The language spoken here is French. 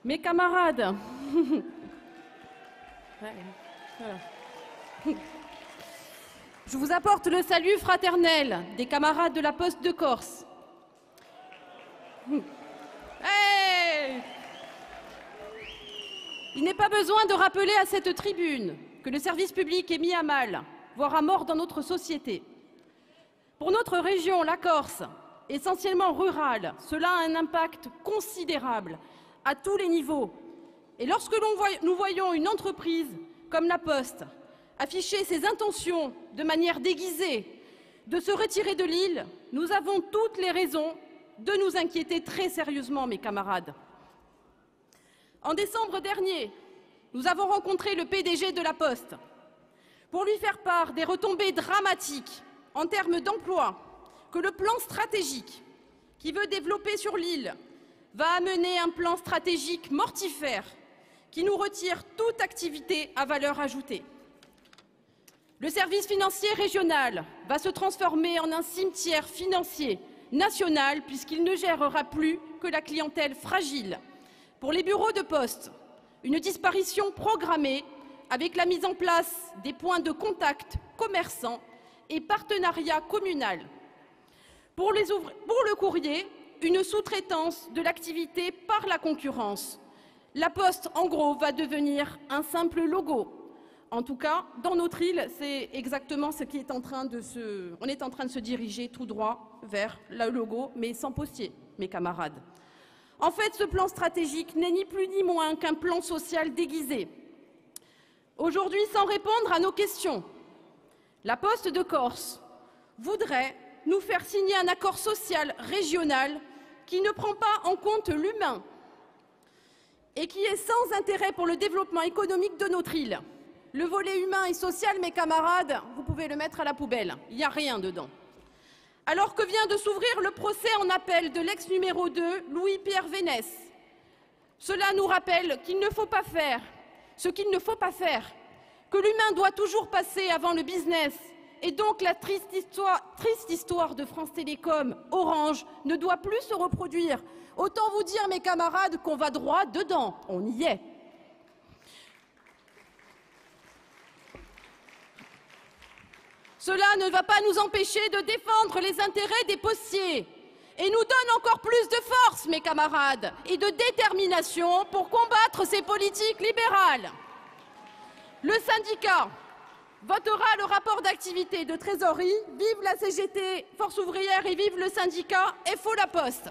Mes camarades, je vous apporte le salut fraternel des camarades de la Poste de Corse. Hey! Il n'est pas besoin de rappeler à cette tribune que le service public est mis à mal, voire à mort dans notre société. Pour notre région, la Corse, essentiellement rurale, cela a un impact considérable à tous les niveaux. Et lorsque nous voyons une entreprise comme la Poste afficher ses intentions de manière déguisée de se retirer de l'île, nous avons toutes les raisons de nous inquiéter très sérieusement, mes camarades. En décembre dernier, nous avons rencontré le PDG de la Poste pour lui faire part des retombées dramatiques en termes d'emploi que le plan stratégique qui veut développer sur l'île va amener un plan stratégique mortifère qui nous retire toute activité à valeur ajoutée. Le service financier régional va se transformer en un cimetière financier national puisqu'il ne gérera plus que la clientèle fragile. Pour les bureaux de poste, une disparition programmée avec la mise en place des points de contact commerçants et partenariats communaux. Pour le courrier, une sous-traitance de l'activité par la concurrence. La Poste, en gros, va devenir un simple logo. En tout cas, dans notre île, c'est exactement ce qui est en train de on est en train de se diriger tout droit vers le logo, mais sans postier, mes camarades. En fait, ce plan stratégique n'est ni plus ni moins qu'un plan social déguisé. Aujourd'hui, sans répondre à nos questions, la Poste de Corse voudrait nous faire signer un accord social régional qui ne prend pas en compte l'humain et qui est sans intérêt pour le développement économique de notre île. Le volet humain et social, mes camarades, vous pouvez le mettre à la poubelle, il n'y a rien dedans. Alors que vient de s'ouvrir le procès en appel de l'ex numéro 2, Louis-Pierre Vénès, cela nous rappelle qu'il ne faut pas faire ce qu'il ne faut pas faire, que l'humain doit toujours passer avant le business. Et donc la triste histoire de France Télécom, Orange, ne doit plus se reproduire. Autant vous dire, mes camarades, qu'on va droit dedans. On y est. Cela ne va pas nous empêcher de défendre les intérêts des postiers et nous donne encore plus de force, mes camarades, et de détermination pour combattre ces politiques libérales. Le syndicat votera le rapport d'activité de trésorerie. Vive la CGT, Force ouvrière, et vive le syndicat FO La Poste.